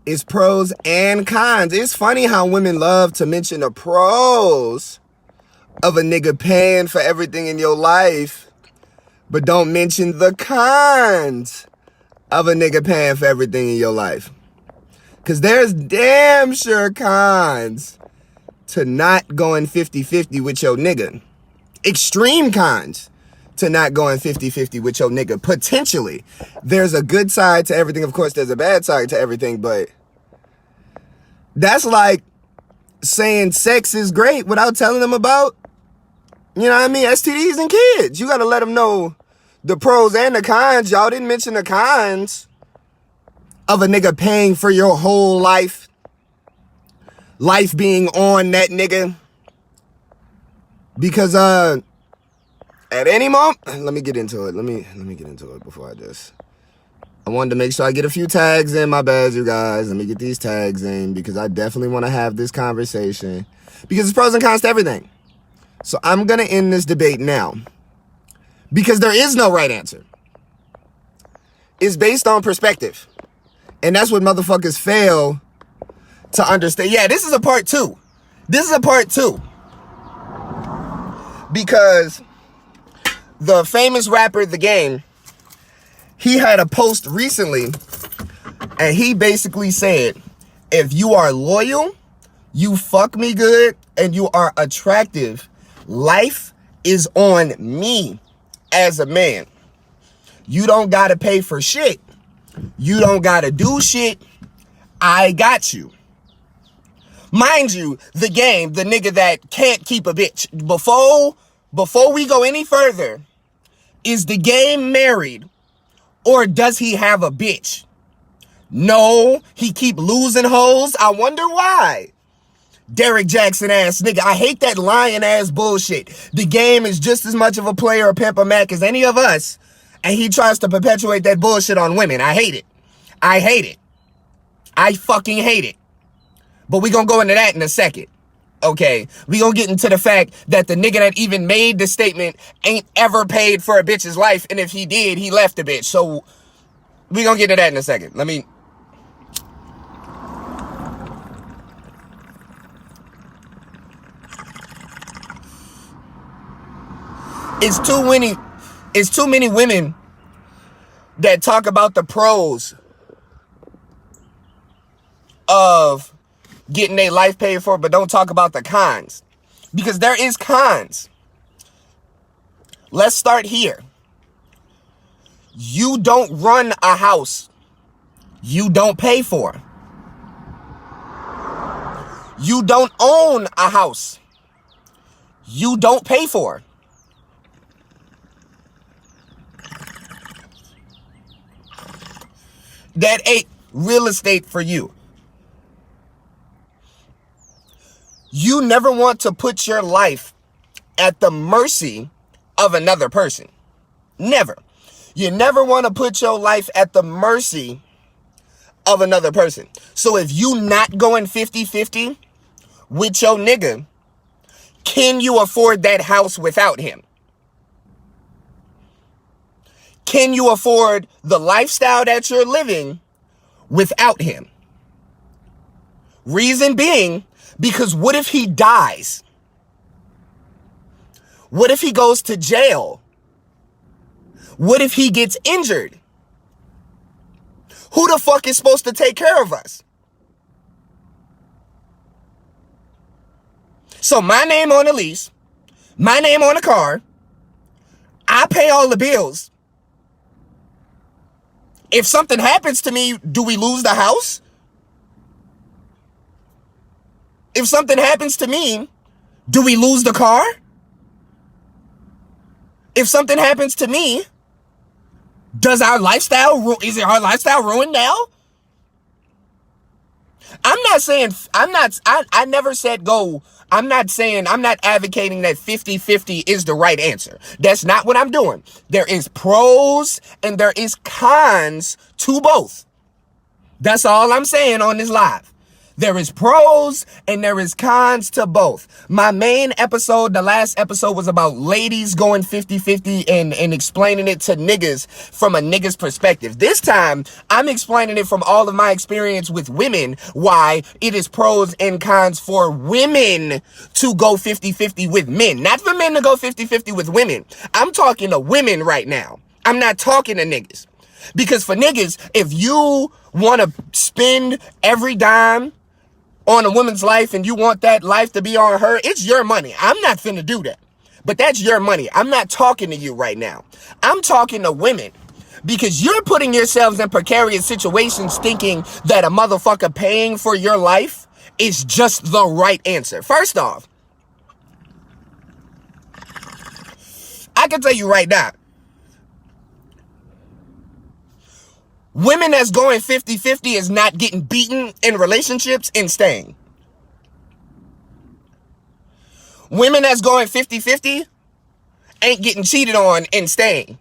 It's pros and cons. It's funny how women love to mention the pros of a nigga paying for everything in your life, but don't mention the cons of a nigga paying for everything in your life. Because there's damn sure cons to not going 50-50 with your nigga. Extreme cons to not going 50-50 with your nigga. Potentially. There's a good side to everything. Of course, there's a bad side to everything, but that's like saying sex is great without telling them about, you know what I mean, STDs and kids. You got to let them know the pros and the cons. Y'all didn't mention the cons of a nigga paying for your whole life. Life being on that nigga. Because, at any moment, let me get into it. Let me get into it before I wanted to make sure I get a few tags in. My bad, you guys. Let me get these tags in because I definitely want to have this conversation because it's pros and cons to everything. So I'm going to end this debate now because there is no right answer. It's based on perspective. And that's what motherfuckers fail to understand. Yeah, this is a part two. Because the famous rapper, The Game, he had a post recently, and he basically said, if you are loyal, you fuck me good, and you are attractive, life is on me as a man. You don't gotta pay for shit. You don't gotta do shit. I got you. Mind you, The Game, the nigga that can't keep a bitch. Before we go any further, is The Game married? Or does he have a bitch? No, he keep losing hoes. I wonder why. Derek Jackson ass nigga. I hate that lying ass bullshit. The Game is just as much of a player or pimp or Mac as any of us. And he tries to perpetuate that bullshit on women. I hate it. I fucking hate it. But we gonna go into that in a second. Okay, we gonna get into the fact that the nigga that even made the statement ain't ever paid for a bitch's life, and if he did, he left a bitch. So we gonna get to that in a second. It's too many women that talk about the pros of getting their life paid for, but don't talk about the cons. Because there is cons. Let's start here. You don't run a house you don't pay for. You don't own a house you don't pay for. That ain't real estate for you. You never want to put your life at the mercy of another person. Never. You never want to put your life at the mercy of another person. So if you not going 50-50 with your nigga, can you afford that house without him? Can you afford the lifestyle that you're living without him? Reason being, because what if he dies? What if he goes to jail? What if he gets injured? Who the fuck is supposed to take care of us? So my name on the lease, my name on the car, I pay all the bills. If something happens to me, do we lose the house? If something happens to me, do we lose the car? If something happens to me, does our lifestyle, is our lifestyle ruined now? I'm not saying, I never said go. I'm not advocating that 50-50 is the right answer. That's not what I'm doing. There is pros and there is cons to both. That's all I'm saying on this live. There is pros and there is cons to both. My main episode, the last episode, was about ladies going 50-50 and explaining it to niggas from a nigga's perspective. This time, I'm explaining it from all of my experience with women, why it is pros and cons for women to go 50-50 with men. Not for men to go 50-50 with women. I'm talking to women right now. I'm not talking to niggas. Because for niggas, if you want to spend every dime on a woman's life and you want that life to be on her, it's your money. I'm not finna do that. But that's your money. I'm not talking to you right now. I'm talking to women. Because you're putting yourselves in precarious situations thinking that a motherfucker paying for your life is just the right answer. First off, I can tell you right now, women that's going 50-50 is not getting beaten in relationships and staying. Women that's going 50-50 ain't getting cheated on and staying.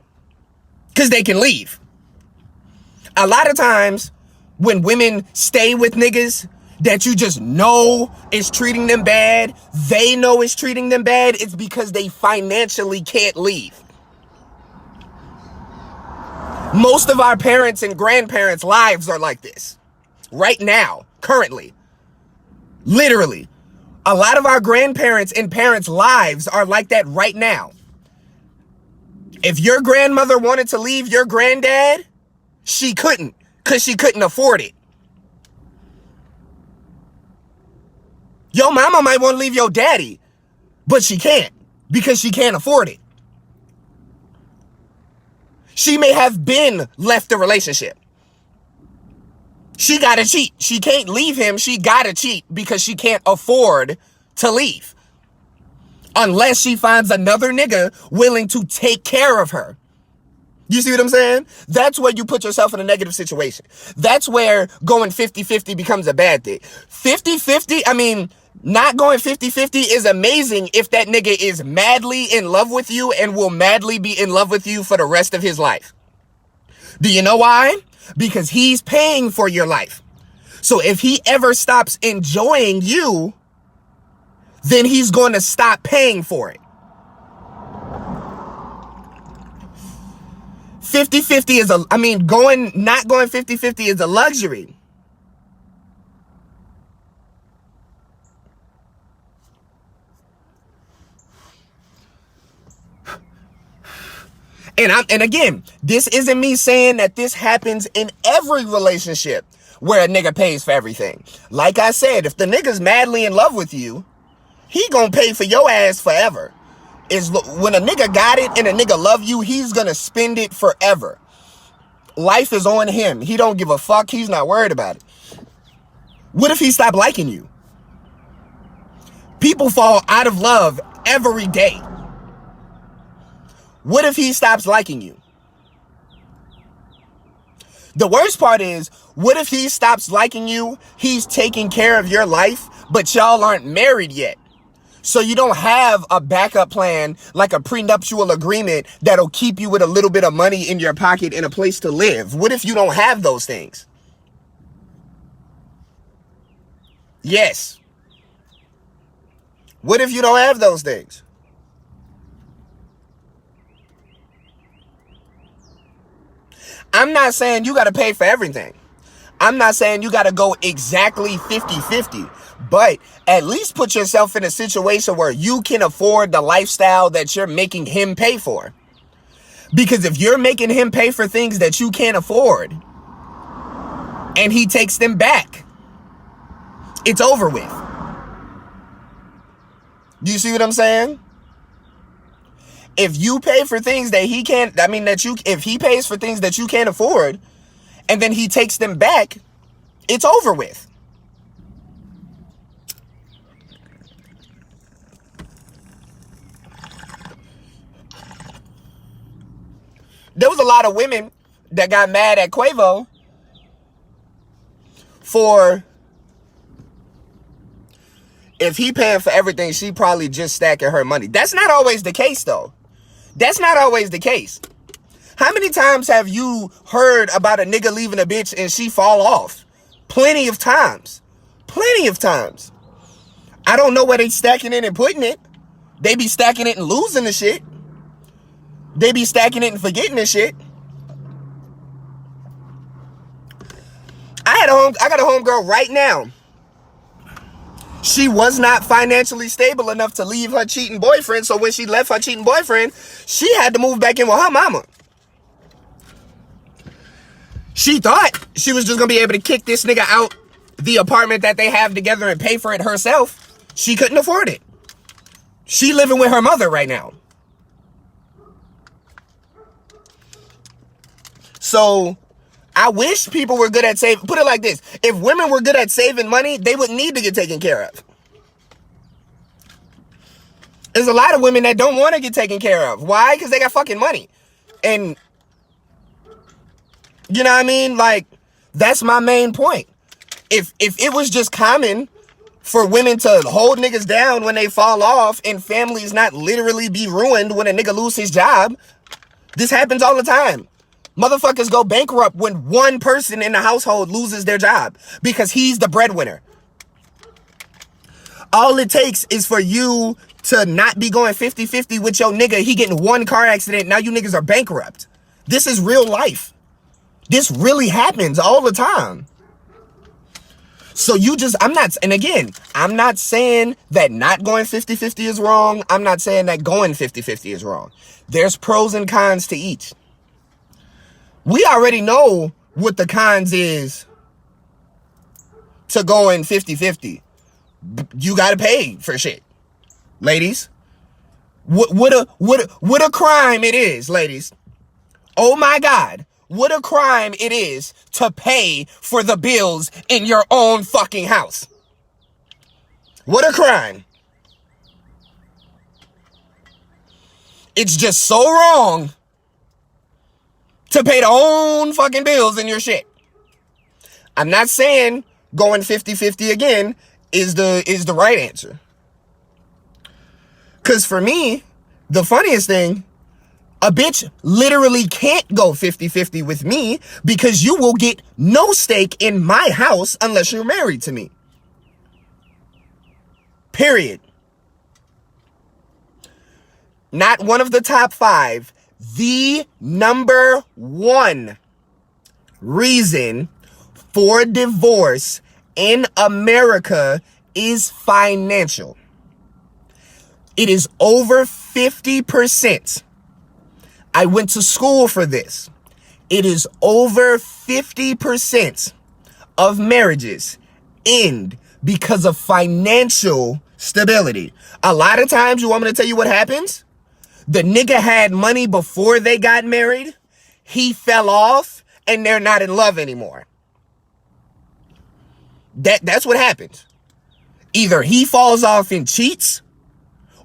Because they can leave. A lot of times, when women stay with niggas that you just know is treating them bad, they know is treating them bad, it's because they financially can't leave. Most of our parents and grandparents' lives are like this. Right now, currently. Literally. A lot of our grandparents' and parents' lives are like that right now. If your grandmother wanted to leave your granddad, she couldn't, because she couldn't afford it. Your mama might want to leave your daddy, but she can't, because she can't afford it. She may have been left the relationship. She gotta cheat. She can't leave him. She gotta cheat because she can't afford to leave. Unless she finds another nigga willing to take care of her. You see what I'm saying? That's where you put yourself in a negative situation. That's where going 50-50 becomes a bad thing. 50-50, I mean, not going 50-50 is amazing if that nigga is madly in love with you and will madly be in love with you for the rest of his life. Do you know why? Because he's paying for your life. So if he ever stops enjoying you, then he's going to stop paying for it. 50-50 is not going 50-50 is a luxury. And again, this isn't me saying that this happens in every relationship where a nigga pays for everything. Like I said, if the nigga's madly in love with you, he gonna pay for your ass forever. When a nigga got it and a nigga love you, he's gonna spend it forever. Life is on him. He don't give a fuck. He's not worried about it. What if he stopped liking you? People fall out of love every day. What if he stops liking you? The worst part is, what if he stops liking you, he's taking care of your life, but y'all aren't married yet? So you don't have a backup plan, like a prenuptial agreement that'll keep you with a little bit of money in your pocket and a place to live. What if you don't have those things? Yes. What if you don't have those things? I'm not saying you got to pay for everything. I'm not saying you got to go exactly 50-50. But at least put yourself in a situation where you can afford the lifestyle that you're making him pay for. Because if you're making him pay for things that you can't afford, and he takes them back, it's over with. You see what I'm saying? If you pay for things that he can't, if he pays for things that you can't afford, and then he takes them back, it's over with. There was a lot of women that got mad at Quavo for, if he paying for everything, she probably just stacking her money. That's not always the case, though. That's not always the case. How many times have you heard about a nigga leaving a bitch and she fall off? Plenty of times. Plenty of times. I don't know where they stacking it and putting it. They be stacking it and losing the shit. They be stacking it and forgetting the shit. I got a homegirl right now. She was not financially stable enough to leave her cheating boyfriend, so when she left her cheating boyfriend, she had to move back in with her mama. She thought she was just gonna be able to kick this nigga out the apartment that they have together and pay for it herself. She couldn't afford it. She living with her mother right now. So I wish people were good at saving. Put it like this. If women were good at saving money, they wouldn't need to get taken care of. There's a lot of women that don't want to get taken care of. Why? Because they got fucking money. And you know what I mean? Like, that's my main point. If it was just common for women to hold niggas down when they fall off and families not literally be ruined when a nigga lose his job, this happens all the time. Motherfuckers go bankrupt when one person in the household loses their job because he's the breadwinner. All it takes is for you to not be going 50-50 with your nigga. He getting one car accident. Now you niggas are bankrupt. This is real life. This really happens all the time. So I'm not saying that not going 50-50 is wrong. I'm not saying that going 50-50 is wrong. There's pros and cons to each. We already know what the cons is to going 50-50. You gotta pay for shit. Ladies. What a crime it is, ladies. Oh my God. What a crime it is to pay for the bills in your own fucking house. What a crime. It's just so wrong to pay the own fucking bills in your shit. I'm not saying going 50-50 again is the right answer. Because for me, the funniest thing, a bitch literally can't go 50-50 with me because you will get no stake in my house unless you're married to me. Period. Not one of the top 5. The number 1 reason for divorce in America is financial. It is over 50%. I went to school for this. It is over 50% of marriages end because of financial stability. A lot of times, you want me to tell you what happens? The nigga had money before they got married. He fell off and they're not in love anymore. That's what happens. Either he falls off and cheats,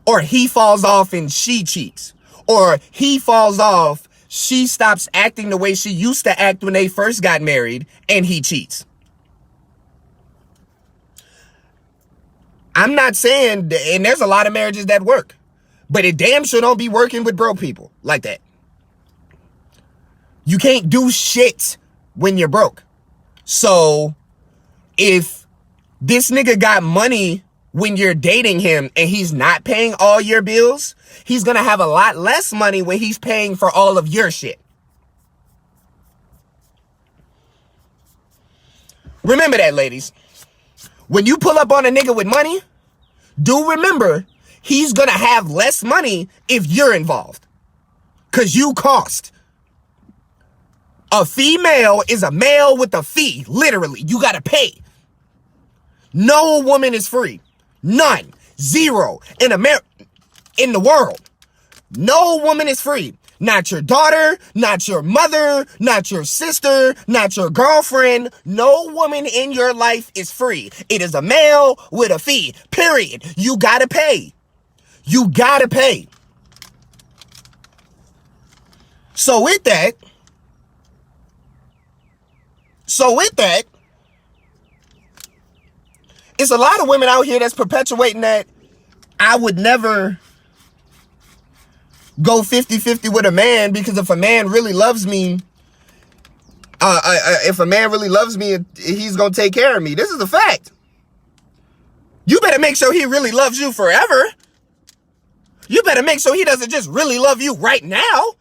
or he falls off and she cheats. Or he falls off, she stops acting the way she used to act when they first got married, and he cheats. I'm not saying, and there's a lot of marriages that work, but it damn sure don't be working with broke people like that. You can't do shit when you're broke. So if this nigga got money when you're dating him and he's not paying all your bills, he's gonna have a lot less money when he's paying for all of your shit. Remember that, ladies. When you pull up on a nigga with money, do remember he's gonna have less money if you're involved. Cause you cost. A female is a male with a fee. Literally, you gotta pay. No woman is free. None. Zero. In the world. No woman is free. Not your daughter, not your mother, not your sister, not your girlfriend. No woman in your life is free. It is a male with a fee. Period. You gotta pay. You gotta pay. So with that, it's a lot of women out here that's perpetuating that I would never go 50-50 with a man because if a man really loves me, he's gonna take care of me. This is a fact. You better make sure he really loves you forever. You better make sure he doesn't just really love you right now.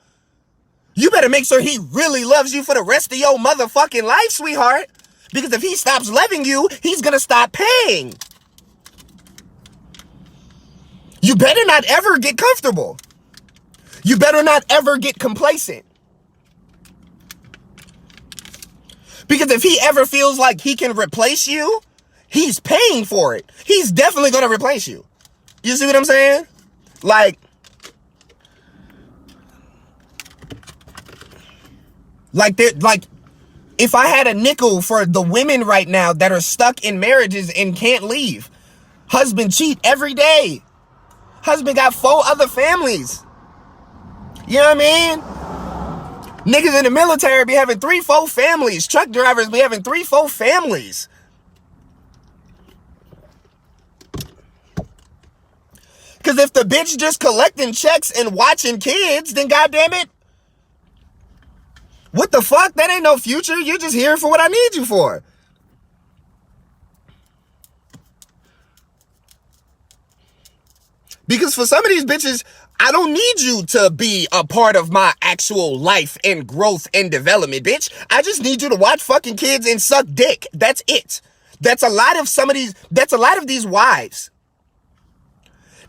You better make sure he really loves you for the rest of your motherfucking life, sweetheart. Because if he stops loving you, he's gonna stop paying. You better not ever get comfortable. You better not ever get complacent. Because if he ever feels like he can replace you, he's paying for it. He's definitely gonna replace you. You see what I'm saying? Like if I had a nickel for the women right now that are stuck in marriages and can't leave. Husband cheat every day. Husband got 4 other families. You know what I mean? Niggas in the military be having 3, 4 families. Truck drivers be having 3, 4 families. Because if the bitch just collecting checks and watching kids, then goddamn it, what the fuck? That ain't no future. You're just here for what I need you for. Because for some of these bitches, I don't need you to be a part of my actual life and growth and development, bitch. I just need you to watch fucking kids and suck dick. That's it. That's a lot of these wives.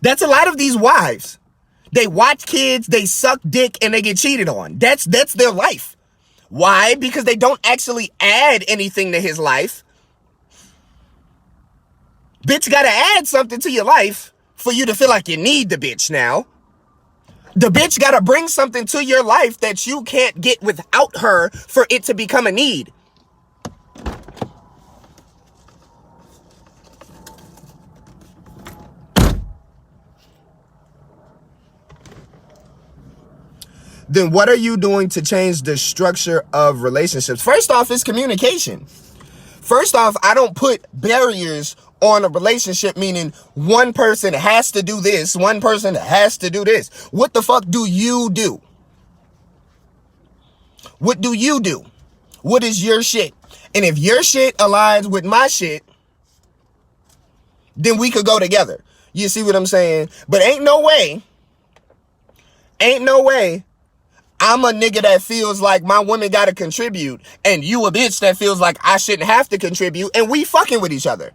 That's a lot of these wives. They watch kids, they suck dick, and they get cheated on. That's their life. Why? Because they don't actually add anything to his life. Bitch gotta add something to your life for you to feel like you need the bitch now. The bitch gotta bring something to your life that you can't get without her for it to become a need. Then what are you doing to change the structure of relationships? First off, it's communication. First off, I don't put barriers on a relationship, meaning one person has to do this, one person has to do this. What the fuck do you do? What do you do? What is your shit? And if your shit aligns with my shit, then we could go together. You see what I'm saying? But ain't no way I'm a nigga that feels like my woman gotta contribute, and you a bitch that feels like I shouldn't have to contribute, and we fucking with each other.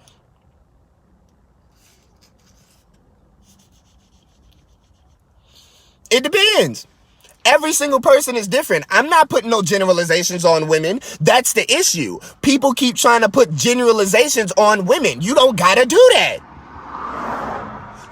It depends. Every single person is different. I'm not putting no generalizations on women. That's the issue. People keep trying to put generalizations on women. You don't gotta do that.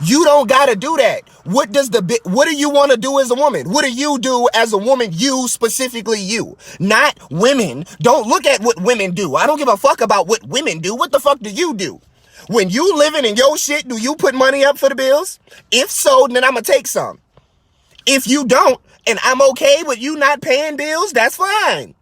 You don't gotta do that. What do you want to do as a woman? What do you do as a woman? You, specifically you. Not women. Don't look at what women do. I don't give a fuck about what women do. What the fuck do you do? When you living in your shit, do you put money up for the bills? If so, then I'ma take some. If you don't, and I'm okay with you not paying bills, that's fine.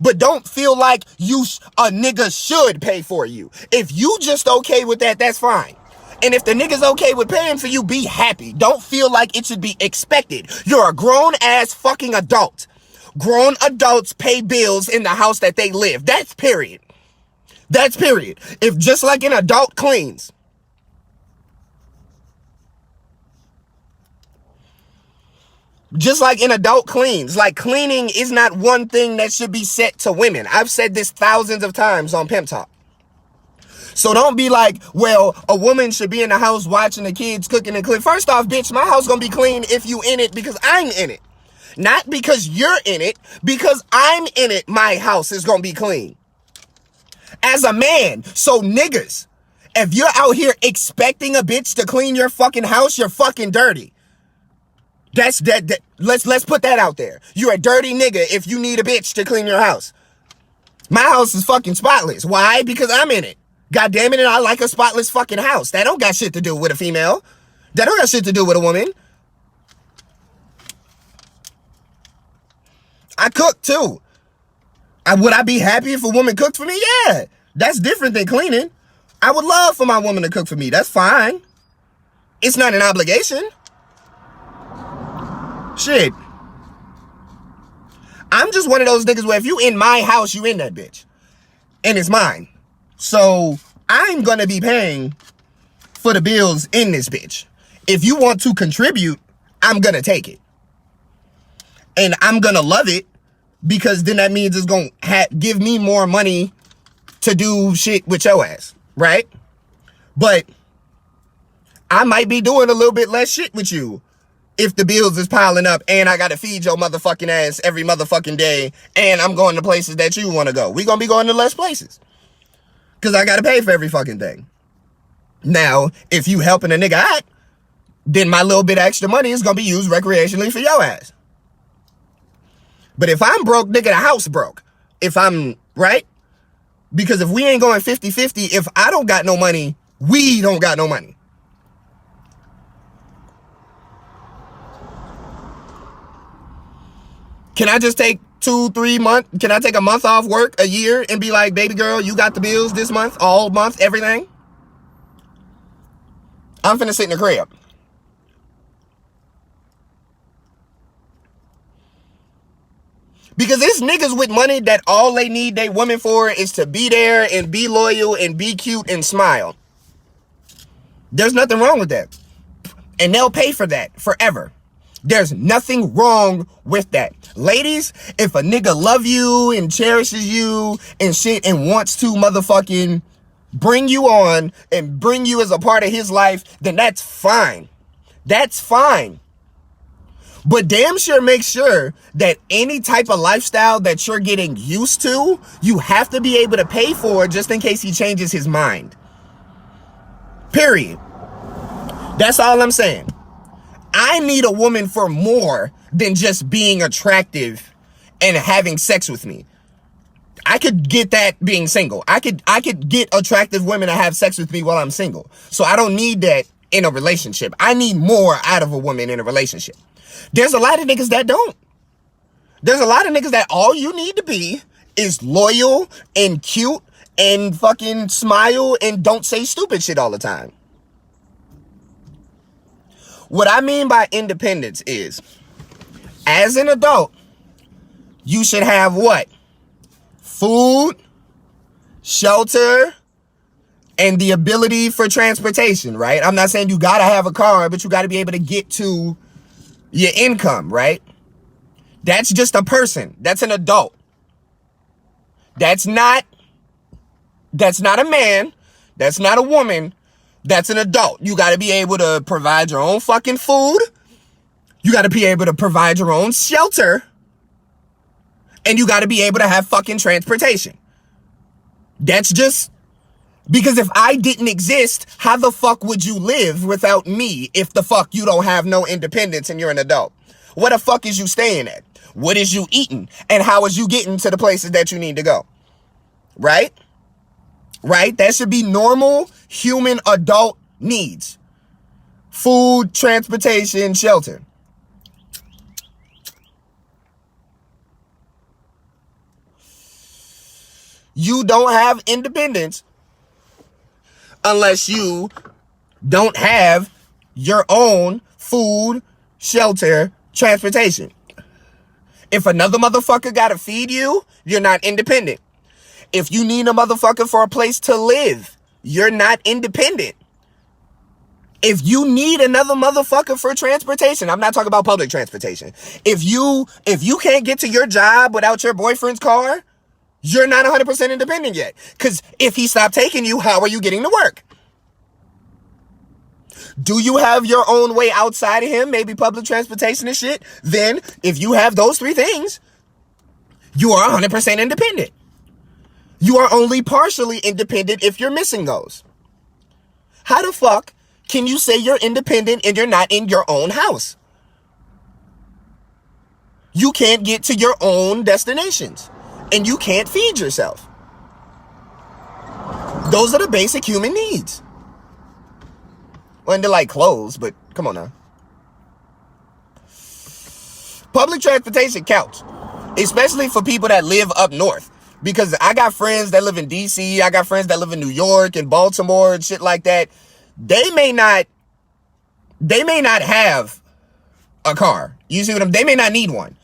But don't feel like a nigga should pay for you. If you just okay with that, that's fine. And if the nigga's okay with paying for you, be happy. Don't feel like it should be expected. You're a grown-ass fucking adult. Grown adults pay bills in the house that they live. That's period. That's period. If just like an adult cleans. Just like an adult cleans. Like, cleaning is not one thing that should be set to women. I've said this thousands of times on Pimp Talk. So don't be like, well, a woman should be in the house watching the kids cooking and clean. First off, bitch, my house gonna be clean if you in it because I'm in it. Not because you're in it, because I'm in it, my house is gonna be clean. As a man, so niggas, if you're out here expecting a bitch to clean your fucking house, you're fucking dirty. Let's put that out there. You're a dirty nigga if you need a bitch to clean your house. My house is fucking spotless. Why? Because I'm in it. God damn it, and I like a spotless fucking house. That don't got shit to do with a female. That don't got shit to do with a woman. I cook too. Would I be happy if a woman cooked for me? Yeah. That's different than cleaning. I would love for my woman to cook for me. That's fine. It's not an obligation. Shit. I'm just one of those niggas where if you in my house, you in that bitch. And it's mine. So I'm gonna be paying for the bills in this bitch. If you want to contribute, I'm gonna take it. And I'm gonna love it, because then that means it's gonna give me more money to do shit with your ass, right? But I might be doing a little bit less shit with you if the bills is piling up and I gotta feed your motherfucking ass every motherfucking day and I'm going to places that you wanna go. We gonna be going to less places, because I gotta pay for every fucking thing. Now, if you helping a nigga out, then my little bit of extra money is gonna be used recreationally for your ass. But if I'm broke, nigga, the house broke. If I'm, right? Because if we ain't going 50-50, if I don't got no money, we don't got no money. Can I just take 2-3 months? Can I take a month off work, a year, and be like, baby girl, you got the bills this month, all month, everything? I'm finna sit in the crib. Because it's niggas with money that all they need they woman for is to be there and be loyal and be cute and smile. There's nothing wrong with that. And they'll pay for that forever. There's nothing wrong with that. Ladies, if a nigga love you and cherishes you and shit and wants to motherfucking bring you on and bring you as a part of his life, then that's fine. That's fine. But damn sure make sure that any type of lifestyle that you're getting used to, you have to be able to pay for just in case he changes his mind. Period. That's all I'm saying. I need a woman for more than just being attractive and having sex with me. I could get that being single. I could get attractive women to have sex with me while I'm single. So I don't need that in a relationship. I need more out of a woman in a relationship. There's a lot of niggas that don't. There's a lot of niggas that all you need to be is loyal and cute and fucking smile and don't say stupid shit all the time. What I mean by independence is, as an adult, you should have what? Food, shelter, and the ability for transportation, right? I'm not saying you gotta have a car, but you gotta be able to get to your income, right? That's just a person. That's an adult. That's not a man. That's not a woman. That's an adult. You got to be able to provide your own fucking food. You got to be able to provide your own shelter. And you got to be able to have fucking transportation. That's just... Because if I didn't exist, how the fuck would you live without me if the fuck you don't have no independence and you're an adult? Where the fuck is you staying at? What is you eating? And how is you getting to the places that you need to go? Right? Right? That should be normal human adult needs. Food, transportation, shelter. You don't have independence unless you don't have your own food, shelter, transportation. If another motherfucker gotta feed you, you're not independent. If you need a motherfucker for a place to live, you're not independent. If you need another motherfucker for transportation, I'm not talking about public transportation. If you can't get to your job without your boyfriend's car, you're not 100% independent yet. Because if he stopped taking you, how are you getting to work? Do you have your own way outside of him? Maybe public transportation and shit? Then, if you have those three things, you are 100% independent. You are only partially independent if you're missing those. How the fuck can you say you're independent and you're not in your own house? You can't get to your own destinations. And you can't feed yourself. Those are the basic human needs. Well, and they're like clothes, but come on now. Public transportation counts. Especially for people that live up north. Because I got friends that live in DC. I got friends that live in New York and Baltimore and shit like that. They may not have a car. You see what they may not need one.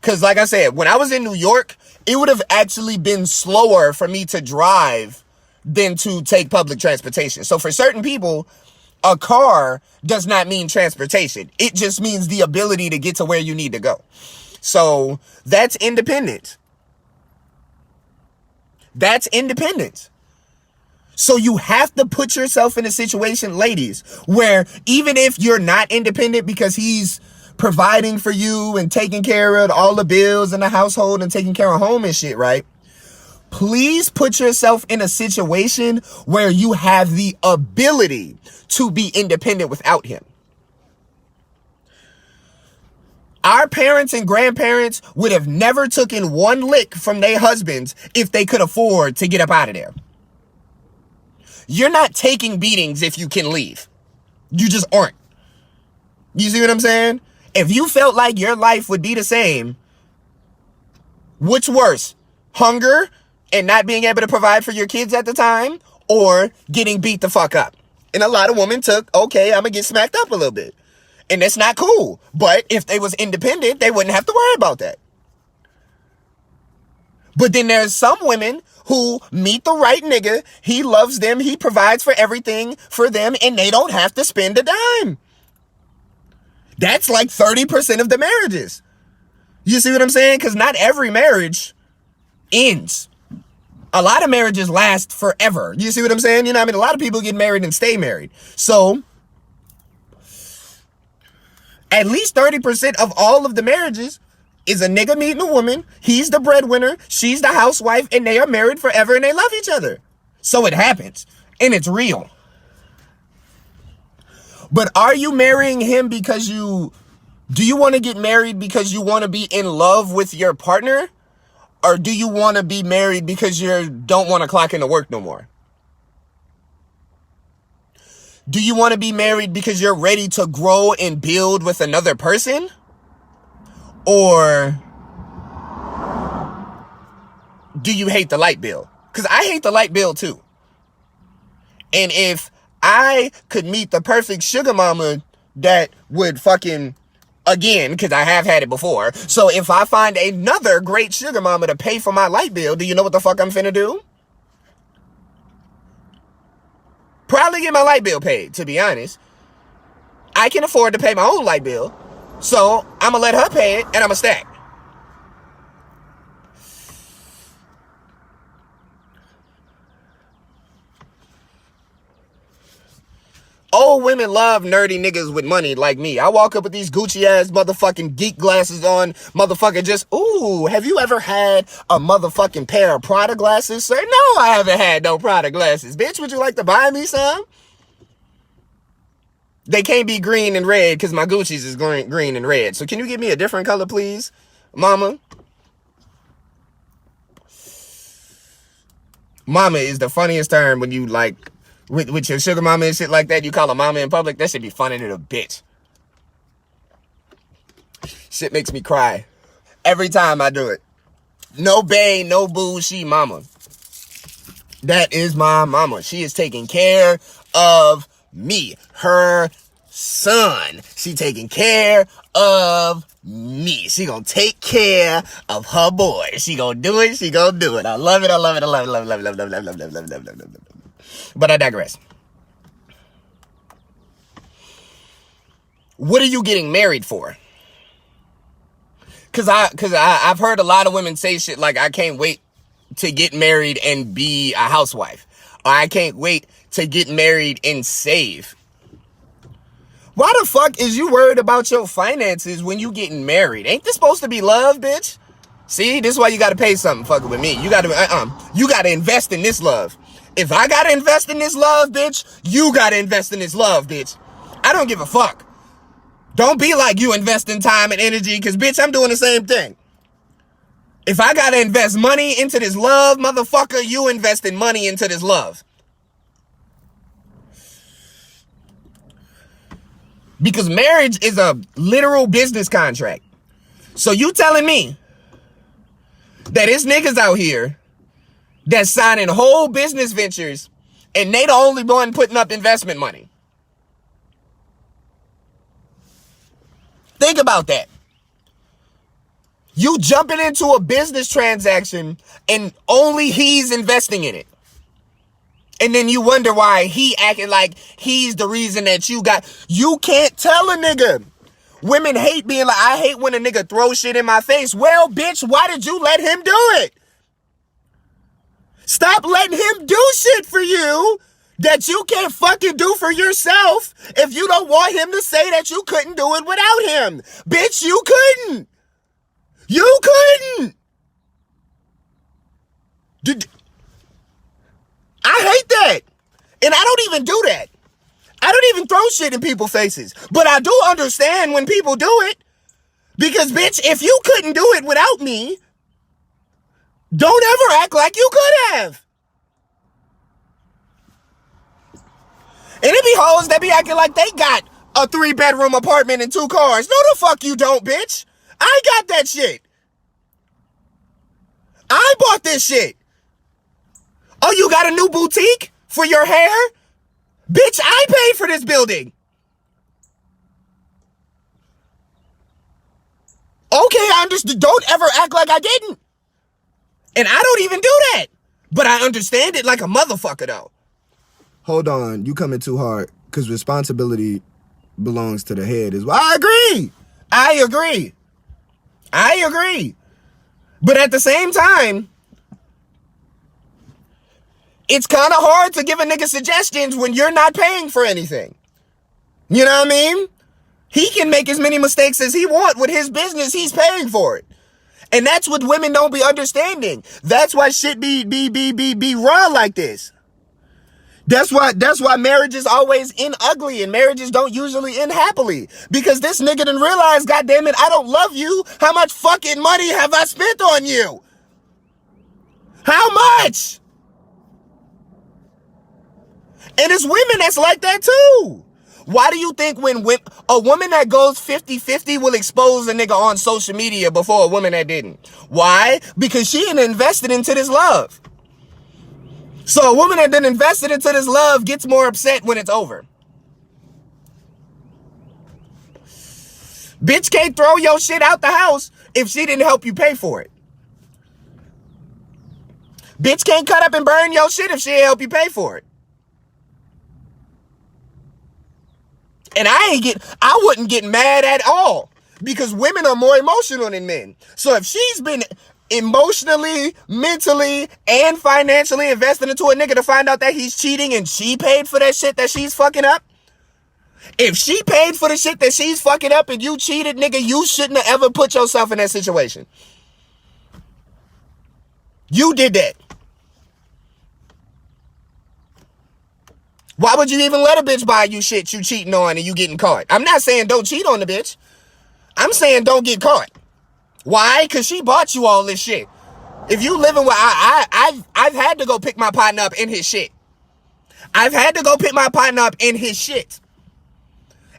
Because like I said, when I was in New York, it would have actually been slower for me to drive than to take public transportation. So for certain people, A car does not mean transportation. It just means the ability to get to where you need to go. So that's independence. That's independence. So you have to put yourself in a situation, ladies, where even if you're not independent because he's providing for you and taking care of all the bills in the household and taking care of home and shit, right? Please put yourself in a situation where you have the ability to be independent without him. Our parents and grandparents would have never taken one lick from their husbands if they could afford to get up out of there. You're not taking beatings if you can leave. You just aren't. You see what I'm saying? If you felt like your life would be the same, which worse? Hunger and not being able to provide for your kids at the time, or getting beat the fuck up? And a lot of women took, okay, I'm gonna get smacked up a little bit. And that's not cool. But if they was independent, they wouldn't have to worry about that. But then there's some women who meet the right nigga. He loves them. He provides for everything for them, and they don't have to spend a dime. That's like 30% of the marriages. You see what I'm saying? Because not every marriage ends. A lot of marriages last forever. You see what I'm saying? You know what I mean? A lot of people get married and stay married. So at least 30% of all of the marriages is a nigga meeting a woman. He's the breadwinner. She's the housewife. And they are married forever and they love each other. So it happens. And it's real. But are you marrying him because do you want to get married because you want to be in love with your partner? Or do you want to be married because you don't want to clock into work no more? Do you want to be married because you're ready to grow and build with another person? Or do you hate the light bill? Because I hate the light bill too. And if I could meet the perfect sugar mama that would fucking, again, because I have had it before. So if I find another great sugar mama to pay for my light bill, do you know what the fuck I'm finna do? Probably get my light bill paid, to be honest. I can afford to pay my own light bill. So I'm gonna let her pay it and I'm gonna stack. Old women love nerdy niggas with money like me. I walk up with these Gucci ass motherfucking geek glasses on, motherfucker just, ooh, have you ever had a motherfucking pair of Prada glasses, sir? No, I haven't had no Prada glasses. Bitch, would you like to buy me some? They can't be green and red because my Gucci's is green and red. So can you give me a different color, please, mama? Mama is the funniest term when you like, with your sugar mama and shit like that, you call her mama in public. That should be funny to a bitch. Shit makes me cry every time I do it. No bae, no boo, she mama. That is my mama. She is taking care of me, her son. She taking care of me. She gonna take care of her boy. She gonna do it. She gonna do it. I love it. I love it. I love it. I love it. I love it. I love it. I love it. I love it. I love it. I love it. But I digress. What are you getting married for? Cause I've heard a lot of women say shit like, I can't wait to get married and be a housewife. Or I can't wait to get married and save. Why the fuck is you worried about your finances when you getting married? Ain't this supposed to be love, bitch? See, this is why you gotta pay something fucking with me. You gotta invest in this love. If I gotta invest in this love, bitch, you gotta invest in this love, bitch. I don't give a fuck. Don't be like you investing time and energy, because, bitch, I'm doing the same thing. If I gotta invest money into this love, motherfucker, you investing money into this love. Because marriage is a literal business contract. So you telling me that it's niggas out here that's signing whole business ventures and they the only one putting up investment money? Think about that. You jumping into a business transaction and only he's investing in it. And then you wonder why he acting like he's the reason that you can't tell a nigga. Women hate being like, I hate when a nigga throws shit in my face. Well, bitch, why did you let him do it? Stop letting him do shit for you that you can't fucking do for yourself if you don't want him to say that you couldn't do it without him. Bitch, you couldn't. You couldn't. I hate that. And I don't even do that. I don't even throw shit in people's faces. But I do understand when people do it. Because, bitch, if you couldn't do it without me, don't ever act like you could have. And it be hoes that be acting like they got a 3-bedroom apartment and 2 cars. No, the fuck you don't, bitch. I got that shit. I bought this shit. Oh, you got a new boutique for your hair? Bitch, I paid for this building. Okay, I understand. Don't ever act like I didn't. And I don't even do that. But I understand it like a motherfucker, though. Hold on, you coming too hard. Because responsibility belongs to the head as well. I agree. But at the same time, it's kind of hard to give a nigga suggestions when you're not paying for anything. You know what I mean? He can make as many mistakes as he want with his business. He's paying for it. And that's what women don't be understanding. That's why shit be raw like this. That's why marriages always end ugly and marriages don't usually end happily. Because this nigga didn't realize, goddammit, I don't love you. How much fucking money have I spent on you? How much? And it's women that's like that too. Why do you think when a woman that goes 50-50 will expose a nigga on social media before a woman that didn't? Why? Because she ain't invested into this love. So a woman that done invested into this love gets more upset when it's over. Bitch can't throw your shit out the house if she didn't help you pay for it. Bitch can't cut up and burn your shit if she didn't help you pay for it. And I wouldn't get mad at all because women are more emotional than men. So if she's been emotionally, mentally, and financially invested into a nigga to find out that he's cheating and she paid for that shit that she's fucking up, if she paid for the shit that she's fucking up and you cheated, nigga, you shouldn't have ever put yourself in that situation. You did that. Why would you even let a bitch buy you shit you cheating on and you getting caught? I'm not saying don't cheat on the bitch. I'm saying don't get caught. Why? Because she bought you all this shit. If you living with, I've had to go pick my partner up in his shit. I've had to go pick my partner up in his shit.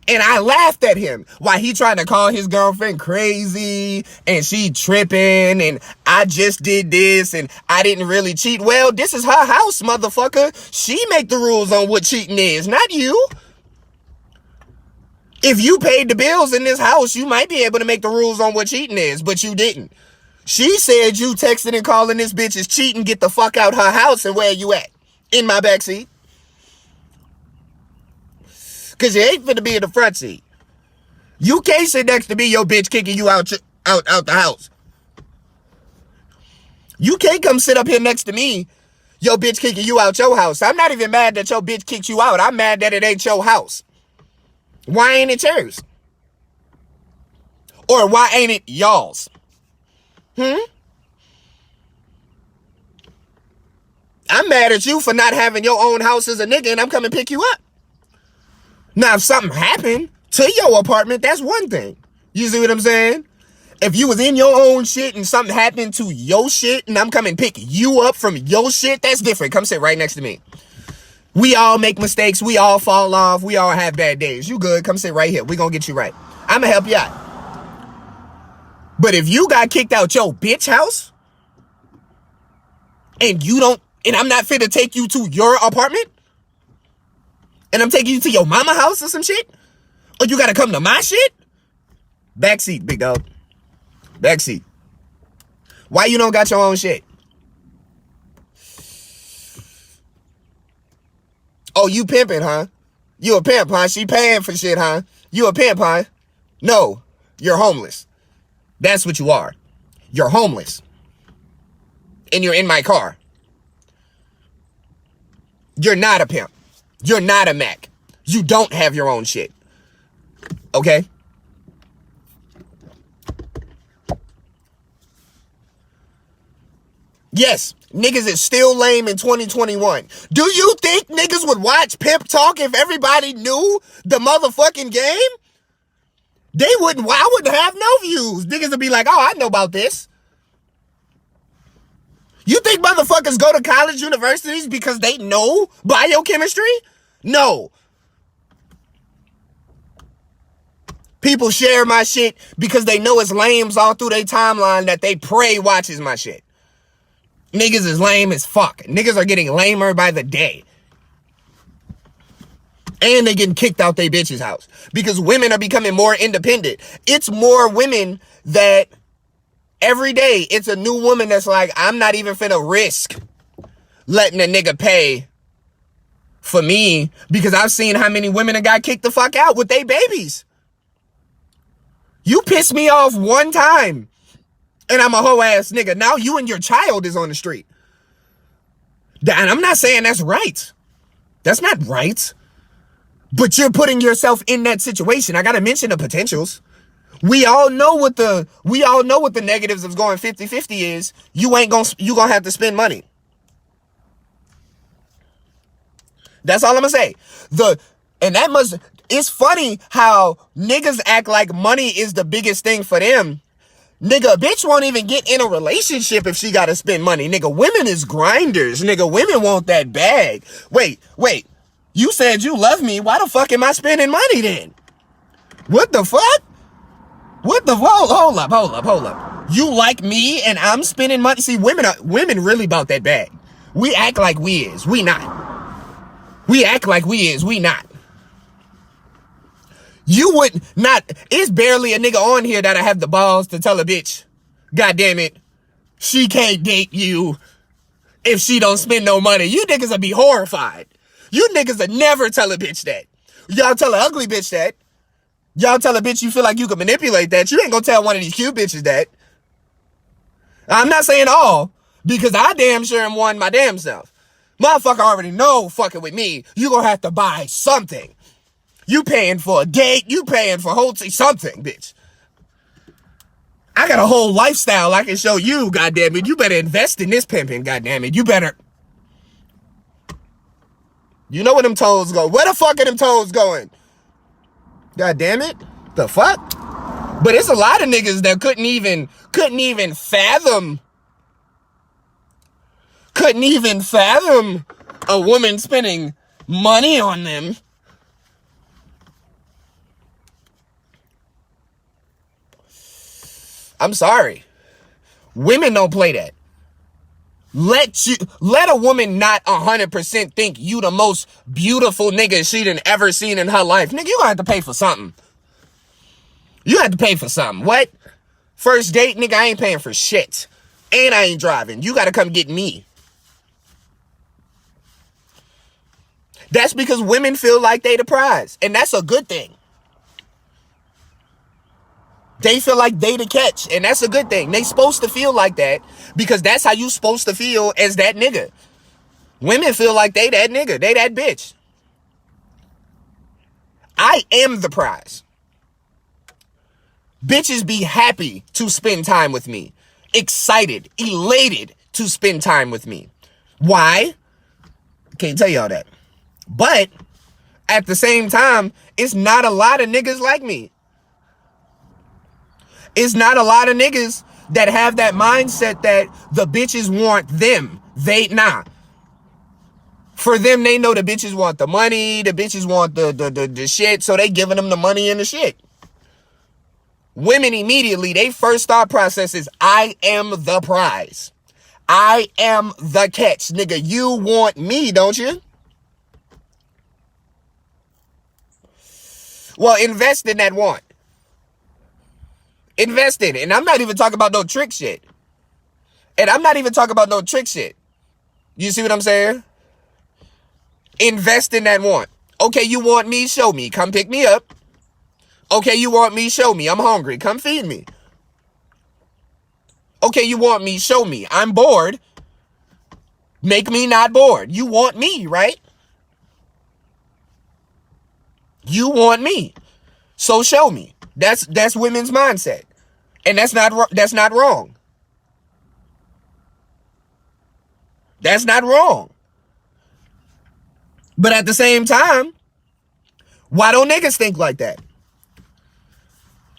And I laughed at him while he trying to call his girlfriend crazy and she tripping and I just did this and I didn't really cheat. Well, this is her house, motherfucker. She make the rules on what cheating is, not you. If you paid the bills in this house, you might be able to make the rules on what cheating is, but you didn't. She said you texting and calling this bitch is cheating, get the fuck out her house, and where you at? In my backseat. Because you ain't finna be in the front seat. You can't sit next to me, your bitch kicking you out the house. You can't come sit up here next to me, your bitch kicking you out your house. I'm not even mad that your bitch kicked you out. I'm mad that it ain't your house. Why ain't it yours? Or why ain't it y'all's? I'm mad at you for not having your own house as a nigga and I'm coming to pick you up. Now, if something happened to your apartment, that's one thing. You see what I'm saying? If you was in your own shit and something happened to your shit and I'm coming to pick you up from your shit, that's different. Come sit right next to me. We all make mistakes. We all fall off. We all have bad days. You good? Come sit right here. We gonna get you right. I'm gonna help you out. But if you got kicked out your bitch house and you don't, and I'm not fit to take you to your apartment, and I'm taking you to your mama house or some shit, or you gotta come to my shit, backseat, big dog. Backseat. Why you don't got your own shit? Oh, you pimping, huh? You a pimp, huh? She paying for shit, huh? You a pimp, huh? No, you're homeless. That's what you are. You're homeless. And you're in my car. You're not a pimp. You're not a Mac. You don't have your own shit. Okay? Yes, niggas is still lame in 2021. Do you think niggas would watch Pimp Talk if everybody knew the motherfucking game? They wouldn't. I wouldn't have no views. Niggas would be like, oh, I know about this. You think motherfuckers go to college universities because they know biochemistry? No. People share my shit because they know it's lames all through their timeline that they pray watches my shit. Niggas is lame as fuck. Niggas are getting lamer by the day. And they getting kicked out their bitch's house. Because women are becoming more independent. It's more women that every day, it's a new woman that's like, I'm not even finna risk letting a nigga pay for me. Because I've seen how many women have got kicked the fuck out with their babies. You pissed me off one time. And I'm a hoe ass nigga. Now you and your child is on the street. And I'm not saying that's right. That's not right. But you're putting yourself in that situation. I gotta mention the potentials. We all know what the negatives of going 50-50 is. You gonna have to spend money. That's all I'm gonna say. It's funny how niggas act like money is the biggest thing for them. Nigga, a bitch won't even get in a relationship if she gotta spend money. Nigga, women is grinders. Nigga, women want that bag. Wait. You said you love me. Why the fuck am I spending money then? What the fuck? Hold up. You like me and I'm spending money? See, women really about that bag. We act like we is. We not. We act like we is. We not. You would not. It's barely a nigga on here that I have the balls to tell a bitch, God damn it, she can't date you if she don't spend no money. You niggas will be horrified. You niggas will never tell a bitch that. Y'all tell an ugly bitch that. Y'all tell a bitch you feel like you can manipulate that. You ain't gonna tell one of these cute bitches that. I'm not saying all, because I damn sure am one my damn self. Motherfucker already know fucking with me, you gonna have to buy something. You paying for a date, you paying for something, bitch. I got a whole lifestyle I can show you, goddamn it. You better invest in this pimping, goddamn it. You better. You know where them toes go. Where the fuck are them toes going? God damn it. The fuck? But it's a lot of niggas that couldn't even fathom a woman spending money on them. I'm sorry. Women don't play that. Let a woman not 100% think you the most beautiful nigga she done ever seen in her life. Nigga, you gonna have to pay for something. You have to pay for something. What? First date, nigga, I ain't paying for shit. And I ain't driving. You gotta come get me. That's because women feel like they the prize. And that's a good thing. They feel like they the catch, and that's a good thing. They supposed to feel like that because that's how you supposed to feel as that nigga. Women feel like they that nigga. They that bitch. I am the prize. Bitches be happy to spend time with me. Excited, elated to spend time with me. Why? Can't tell y'all that. But at the same time, it's not a lot of niggas like me. It's not a lot of niggas that have that mindset that the bitches want them. For them, they know the bitches want the money, the bitches want the shit, so they giving them the money and the shit. Women immediately, they first thought process is, I am the prize. I am the catch. Nigga, you want me, don't you? Well, invest in that want. Invest in it. And I'm not even talking about no trick shit. You see what I'm saying? Invest in that want. Okay, you want me? Show me. Come pick me up. Okay, you want me? Show me. I'm hungry. Come feed me. Okay, you want me? Show me. I'm bored. Make me not bored. You want me, right? You want me. So show me. That's women's mindset. And that's not wrong. That's not wrong. But at the same time, why don't niggas think like that?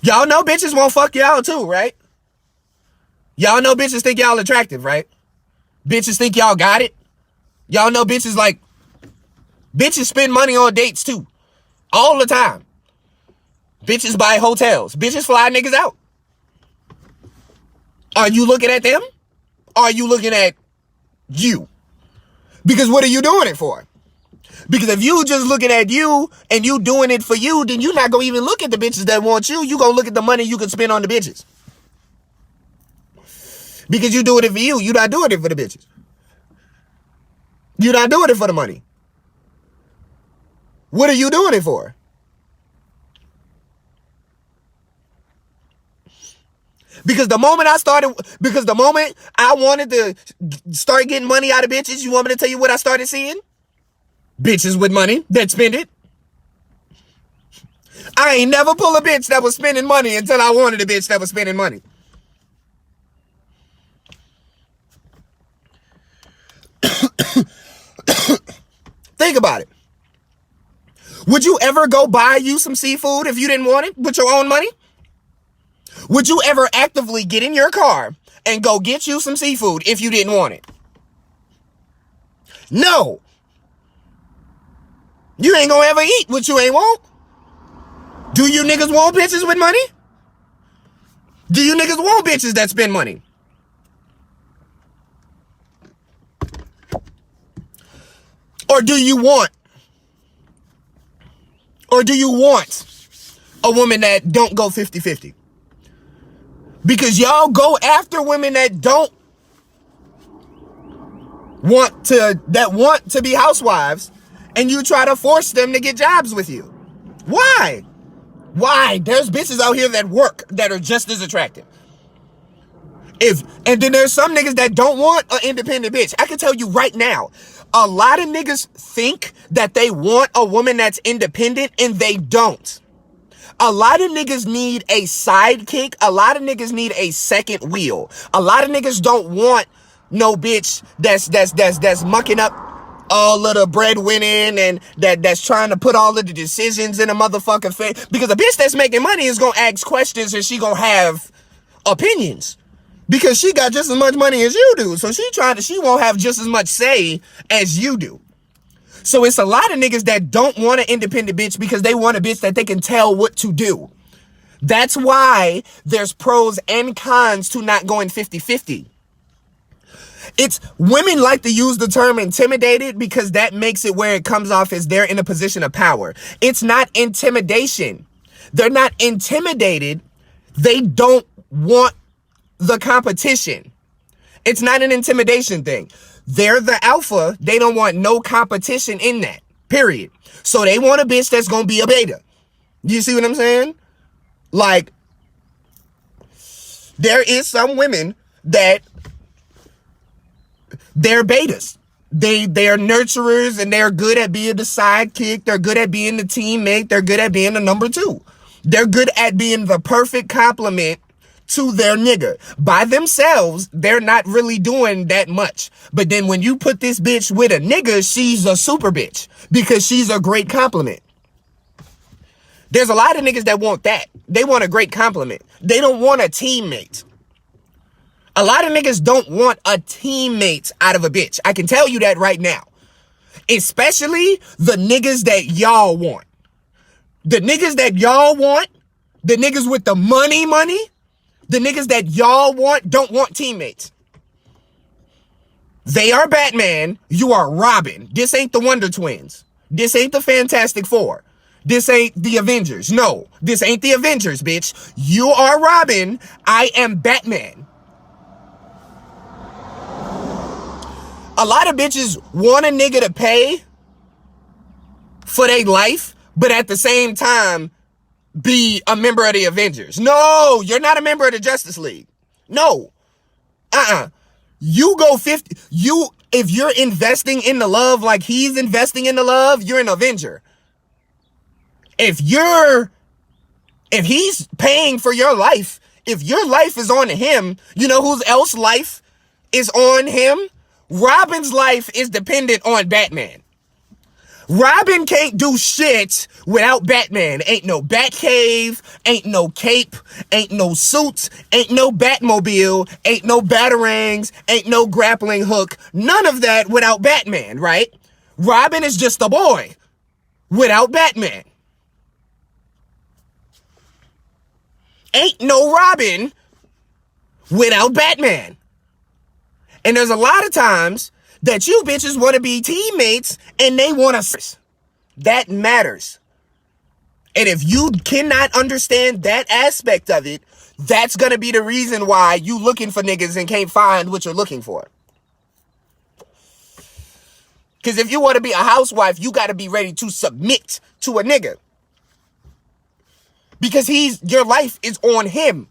Y'all know bitches won't fuck y'all too, right? Y'all know bitches think y'all attractive, right? Bitches think y'all got it. Y'all know bitches spend money on dates too. All the time. Bitches buy hotels. Bitches fly niggas out. Are you looking at them? Or are you looking at you? Because what are you doing it for? Because if you just looking at you and you doing it for you, then you're not going to even look at the bitches that want you. You going to look at the money you can spend on the bitches. Because you doing it for you. You're not doing it for the bitches. You're not doing it for the money. What are you doing it for? Because the moment I wanted to start getting money out of bitches, you want me to tell you what I started seeing? Bitches with money that spend it. I ain't never pull a bitch that was spending money until I wanted a bitch that was spending money. Think about it. Would you ever go buy you some seafood if you didn't want it with your own money? Would you ever actively get in your car and go get you some seafood if you didn't want it? No. You ain't gonna ever eat what you ain't want. Do you niggas want bitches with money? Do you niggas want bitches that spend money? Or do you want a woman that don't go 50-50? Because y'all go after women that want to be housewives, and you try to force them to get jobs with you. Why? Why? There's bitches out here that work that are just as attractive. And then there's some niggas that don't want an independent bitch. I can tell you right now, a lot of niggas think that they want a woman that's independent, and they don't. A lot of niggas need a sidekick. A lot of niggas need a second wheel. A lot of niggas don't want no bitch that's mucking up all of the breadwinning and that's trying to put all of the decisions in a motherfucking face. Because a bitch that's making money is gonna ask questions and she gonna have opinions. Because she got just as much money as you do. So she won't have just as much say as you do. So it's a lot of niggas that don't want an independent bitch because they want a bitch that they can tell what to do. That's why there's pros and cons to not going 50-50. It's women like to use the term intimidated because that makes it where it comes off as they're in a position of power. It's not intimidation. They're not intimidated. They don't want the competition. It's not an intimidation thing. They're the alpha. They don't want no competition in that, period. So they want a bitch that's going to be a beta. You see what I'm saying? Like, there is some women that they're betas. They're nurturers, and they're good at being the sidekick. They're good at being the teammate. They're good at being the number two. They're good at being the perfect complement to their nigga. By themselves, they're not really doing that much. But then when you put this bitch with a nigga, she's a super bitch because she's a great compliment. There's a lot of niggas that want that. They want a great compliment. They don't want a teammate. A lot of niggas don't want a teammate out of a bitch. I can tell you that right now. Especially the niggas that y'all want. The niggas that y'all want, the niggas with the money, the niggas that y'all want don't want teammates. They are Batman, you are Robin. This ain't the Wonder Twins. This ain't the Fantastic Four. This ain't the Avengers. No, this ain't the Avengers, bitch. You are Robin, I am Batman. A lot of bitches want a nigga to pay for their life, but at the same time be a member of the Avengers. No, you're not a member of the Justice League. No. You go 50. If you're investing in the love like he's investing in the love, you're an Avenger. If he's paying for your life, if your life is on him, you know whose else life is on him? Robin's life is dependent on Batman. Robin can't do shit without Batman. Ain't no Batcave, ain't no cape, ain't no suits, ain't no Batmobile, ain't no batarangs, ain't no grappling hook. None of that without Batman, right? Robin is just a boy without Batman. Ain't no Robin without Batman. And there's a lot of times that you bitches want to be teammates and they want to. That matters. And if you cannot understand that aspect of it, that's going to be the reason why you looking for niggas and can't find what you're looking for. Because if you want to be a housewife, you got to be ready to submit to a nigga. Because your life is on him.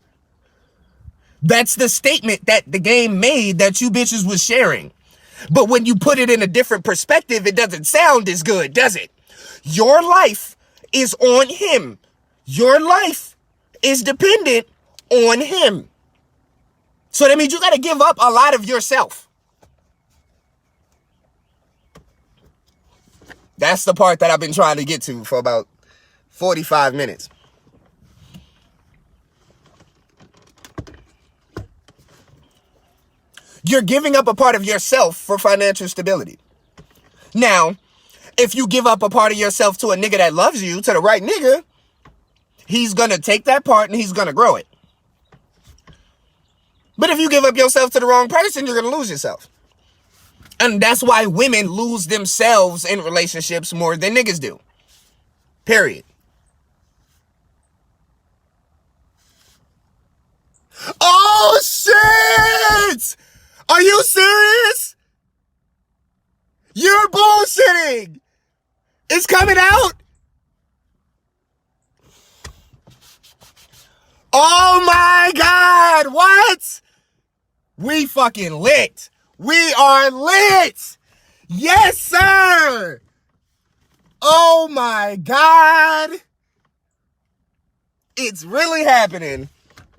That's the statement that the game made that you bitches was sharing. But when you put it in a different perspective, it doesn't sound as good, does it? Your life is on him. Your life is dependent on him. So that means you got to give up a lot of yourself. That's the part that I've been trying to get to for about 45 minutes. You're giving up a part of yourself for financial stability. Now, if you give up a part of yourself to a nigga that loves you, to the right nigga, he's gonna take that part and he's gonna grow it. But if you give up yourself to the wrong person, you're gonna lose yourself. And that's why women lose themselves in relationships more than niggas do. Period. Oh, shit! Are you serious? You're bullshitting. It's coming out. Oh my God. What? We fucking lit. We are lit. Yes, sir. Oh my God. It's really happening.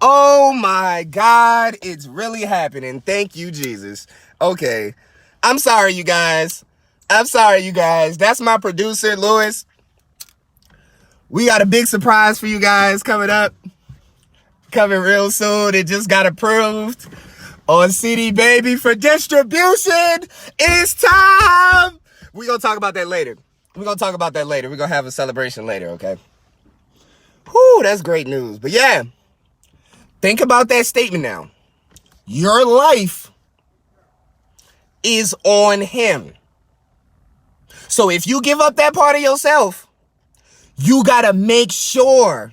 Oh my God, it's really happening. Thank you, Jesus. Okay. I'm sorry, you guys. That's my producer, Lewis. We got a big surprise for you guys coming up. Coming real soon. It just got approved on CD Baby for distribution. It's time. We're going to talk about that later. We're going to have a celebration later, okay? Whew, that's great news. But yeah. Think about that statement now. Your life is on him. So if you give up that part of yourself, you got to make sure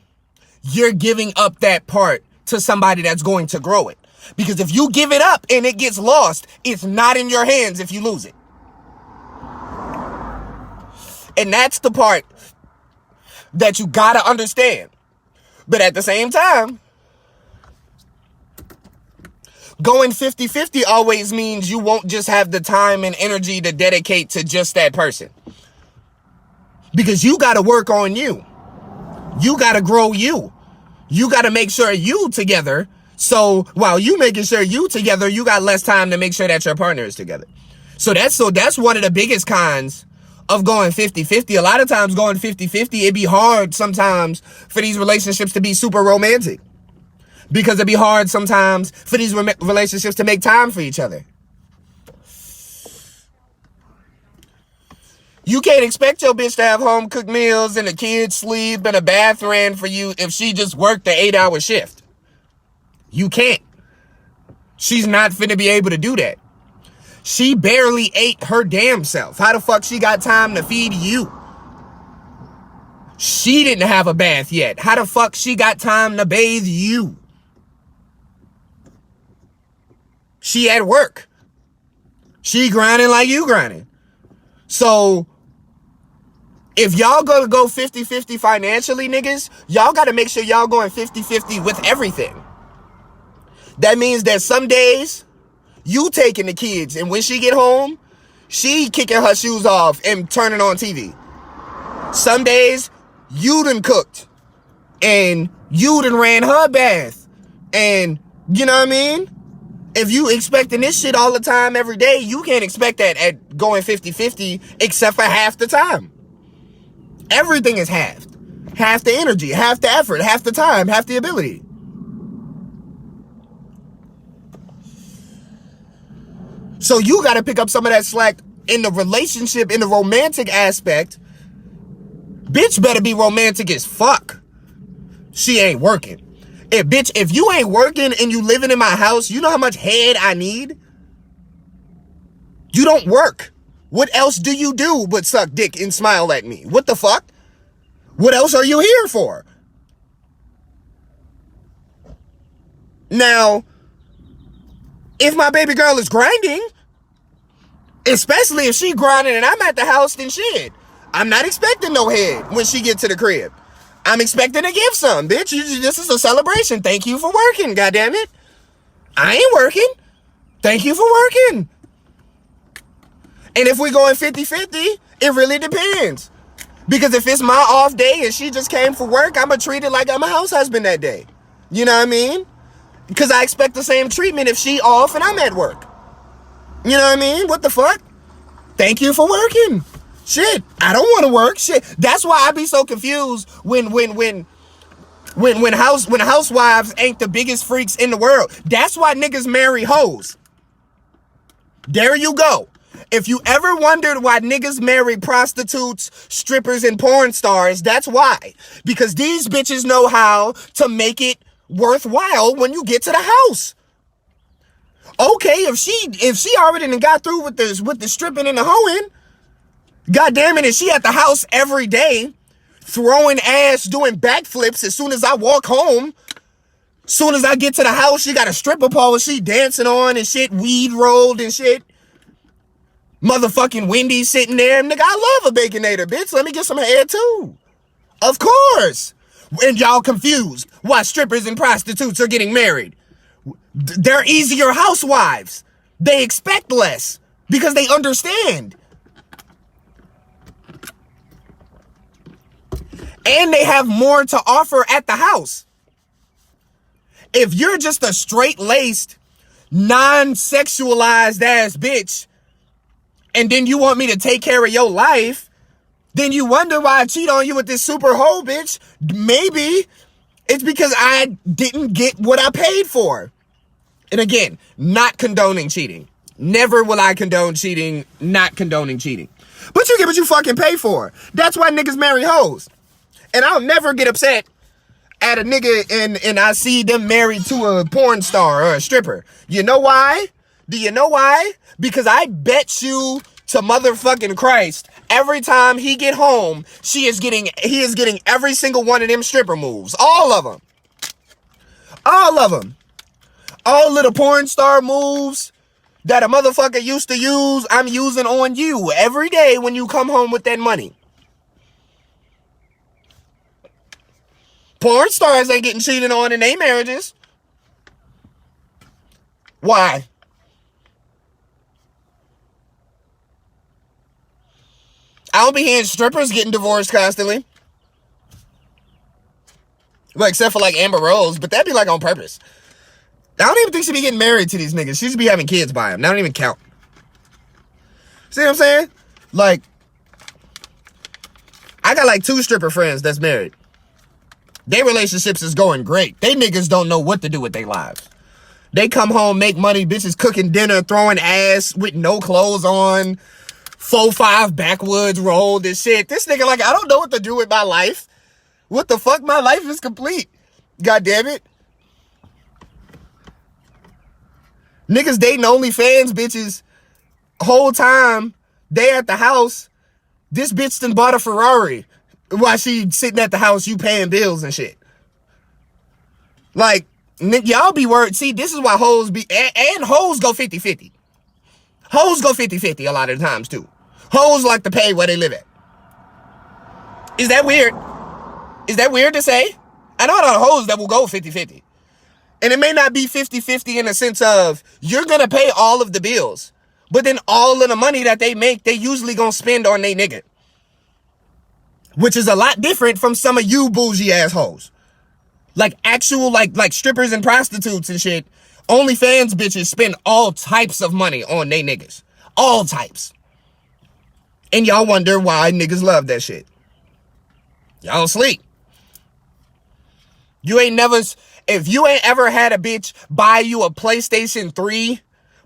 you're giving up that part to somebody that's going to grow it. Because if you give it up and it gets lost, it's not in your hands if you lose it. And that's the part that you got to understand. But at the same time, going 50-50 always means you won't just have the time and energy to dedicate to just that person. Because you got to work on you. You got to grow you. You got to make sure you together. So while you making sure you together, you got less time to make sure that your partner is together. So that's one of the biggest cons of going 50-50. A lot of times going 50-50, it'd be hard sometimes for these relationships to be super romantic. Because it'd be hard sometimes for these relationships to make time for each other. You can't expect your bitch to have home cooked meals and the kids sleep and a bath ran for you if she just worked the 8-hour shift. You can't. She's not finna be able to do that. She barely ate her damn self. How the fuck she got time to feed you? She didn't have a bath yet. How the fuck she got time to bathe you? She at work. She grinding like you grinding. So If y'all gonna go 50-50 financially, niggas, y'all gotta make sure y'all going 50-50 with everything. That means that some days, you taking the kids, and when she get home, she kicking her shoes off and turning on TV. Some days, you done cooked, and you done ran her bath, and you know what I mean? If you expecting this shit all the time, every day, you can't expect that at going 50-50, except for half the time. Everything is halved. Half the energy, half the effort, half the time, half the ability. So you got to pick up some of that slack in the relationship, in the romantic aspect. Bitch better be romantic as fuck. She ain't working. If you ain't working and you living in my house, you know how much head I need? You don't work. What else do you do but suck dick and smile at me? What the fuck? What else are you here for? Now, if my baby girl is grinding, especially if she grinding and I'm at the house, then shit, I'm not expecting no head when she get to the crib. I'm expecting to give some, bitch. This is a celebration. Thank you for working, goddammit. I ain't working. Thank you for working. And if we going 50-50, it really depends. Because if it's my off day and she just came for work, I'm going to treat it like I'm a house husband that day. You know what I mean? Because I expect the same treatment if she off and I'm at work. You know what I mean? What the fuck? Thank you for working. Shit, I don't want to work. Shit, that's why I be so confused when housewives ain't the biggest freaks in the world. That's why niggas marry hoes. There you go. If you ever wondered why niggas marry prostitutes, strippers, and porn stars, that's why. Because these bitches know how to make it worthwhile when you get to the house. Okay, if she already done got through with the stripping and the hoeing, God damn it, and she at the house every day, throwing ass, doing backflips as soon as I walk home. Soon as I get to the house, she got a stripper pole and she dancing on and shit, weed rolled and shit. Motherfucking Wendy sitting there. Nigga, I love a Baconator, bitch. Let me get some head too. Of course. And y'all confused why strippers and prostitutes are getting married. They're easier housewives. They expect less because they understand. And they have more to offer at the house. If you're just a straight-laced, non-sexualized ass bitch, and then you want me to take care of your life, then you wonder why I cheat on you with this super hoe bitch. Maybe it's because I didn't get what I paid for. And again, not condoning cheating. Never will I condone cheating, not condoning cheating. But you get what you fucking pay for. That's why niggas marry hoes. And I'll never get upset at a nigga and I see them married to a porn star or a stripper. You know why? Do you know why? Because I bet you to motherfucking Christ, every time he get home, he is getting every single one of them stripper moves. All of them. All of them. All little porn star moves that a motherfucker used to use, I'm using on you every day when you come home with that money. Porn stars ain't getting cheated on in their marriages. Why? I don't be hearing strippers getting divorced constantly. Well, except for like Amber Rose, but that'd be like on purpose. I don't even think she be getting married to these niggas. She should be having kids by them. That don't even count. See what I'm saying? Like, I got like 2 stripper friends that's married. Their relationships is going great. They niggas don't know what to do with their lives. They come home, make money, bitches cooking dinner, throwing ass with no clothes on, 4-5 backwoods rolled and shit. This nigga like, I don't know what to do with my life. What the fuck? My life is complete. God damn it. Niggas dating OnlyFans bitches whole time they at the house. This bitch done bought a Ferrari while she sitting at the house, you paying bills and shit. Like, y'all be worried. See, this is why hoes be, and hoes go 50-50. Hoes go 50-50 a lot of the times too. Hoes like to pay where they live at. Is that weird? Is that weird to say? I know a lot of hoes that will go 50-50. And it may not be 50-50 in the sense of you're going to pay all of the bills. But then all of the money that they make, they usually going to spend on they nigga. Which is a lot different from some of you bougie assholes. Like actual, like strippers and prostitutes and shit. OnlyFans bitches spend all types of money on they niggas. All types. And y'all wonder why niggas love that shit. Y'all sleep. If you ain't ever had a bitch buy you a PlayStation 3,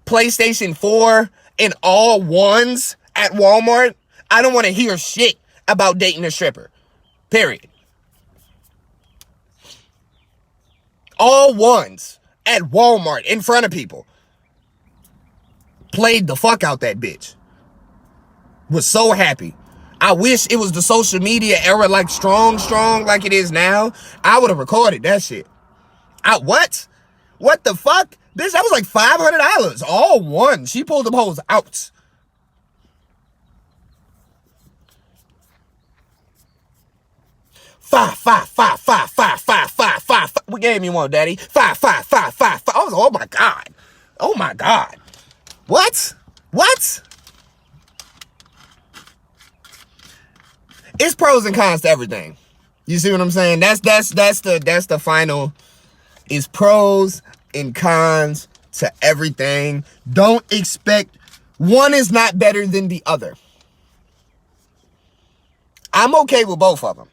PlayStation 4, and all ones at Walmart, I don't want to hear shit about dating a stripper. Period. All ones at Walmart in front of people. Played the fuck out that bitch. Was so happy. I wish it was the social media era like strong like it is now. I would have recorded that shit. What? What the fuck? Bitch, that was like $500. All one. She pulled them hoes out. Five. What game you want, daddy? Five. I was, oh my God. Oh my God. What? It's pros and cons to everything. You see what I'm saying? That's the final. Is pros and cons to everything. Don't expect one is not better than the other. I'm okay with both of them.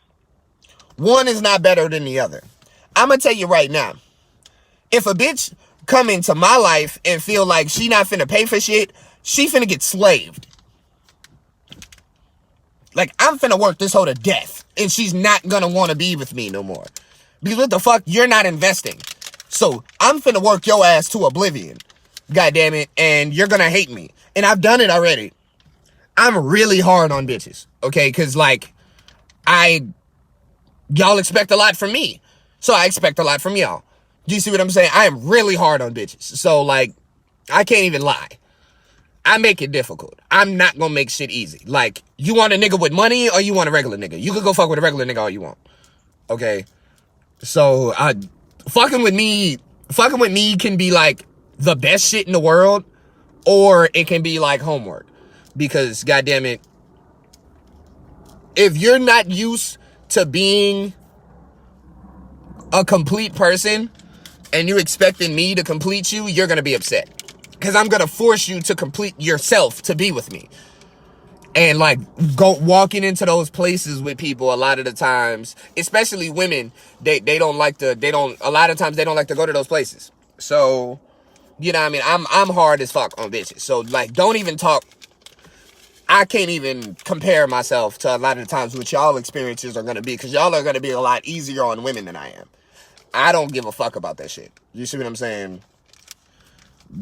One is not better than the other. I'm gonna tell you right now. If a bitch come into my life and feel like she not finna pay for shit, she finna get slaved. Like, I'm finna work this hoe to death, and she's not gonna wanna be with me no more. Because what the fuck? You're not investing. So, I'm finna work your ass to oblivion. God damn it. And you're gonna hate me. And I've done it already. I'm really hard on bitches. Okay? Because, like, y'all expect a lot from me. So, I expect a lot from y'all. Do you see what I'm saying? I am really hard on bitches. So, like, I can't even lie. I make it difficult. I'm not gonna make shit easy. Like, you want a nigga with money or you want a regular nigga? You could go fuck with a regular nigga all you want. Okay? So, fucking with me can be like the best shit in the world, or it can be like homework. Because, goddamn it, if you're not used to being a complete person and you expecting me to complete you, you're gonna be upset. Because I'm gonna force you to complete yourself to be with me. And like walking into those places with people a lot of the times, especially women, a lot of times they don't like to go to those places. So, you know what I mean? I'm hard as fuck on bitches. So like, don't even talk. I can't even compare myself to a lot of the times what y'all experiences are gonna be, because y'all are gonna be a lot easier on women than I am. I don't give a fuck about that shit. You see what I'm saying?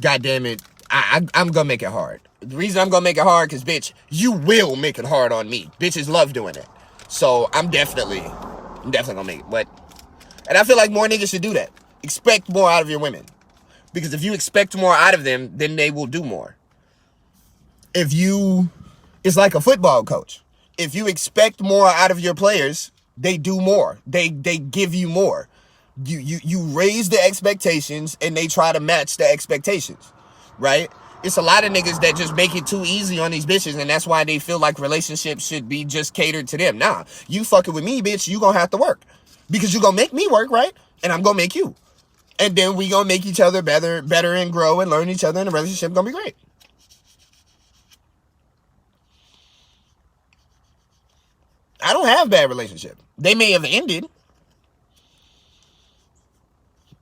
God damn it. I'm gonna make it hard. The reason I'm gonna make it hard, because, bitch, you will make it hard on me. Bitches love doing it. So, I'm definitely gonna make it. And I feel like more niggas should do that. Expect more out of your women. Because if you expect more out of them, then they will do more. It's like a football coach. If you expect more out of your players, they do more. They give you more. You raise the expectations and they try to match the expectations, right? It's a lot of niggas that just make it too easy on these bitches, and that's why they feel like relationships should be just catered to them. Nah, you fucking with me, bitch, you gonna have to work. Because you gonna make me work, right? And I'm gonna make you. And then we gonna make each other better and grow and learn each other, and the relationship gonna be great. I don't have bad relationship. They may have ended.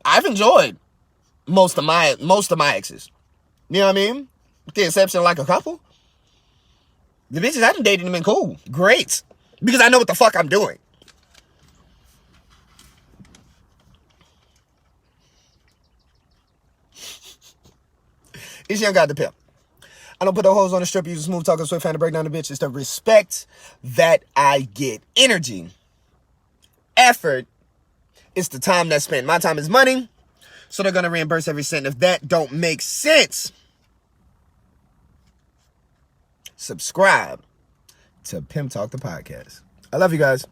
I've enjoyed most of my exes. You know what I mean? With the exception of like a couple. The bitches I done dated them been cool. Great. Because I know what the fuck I'm doing. It's Younggodatm. I don't put the hoes on the strip. Use a smooth talker, swift hand to break down the bitch. It's the respect that I get. Energy. Effort. It's the time that's spent. My time is money. So they're going to reimburse every cent. If that don't make sense, subscribe to Pimp Talk the podcast. I love you guys.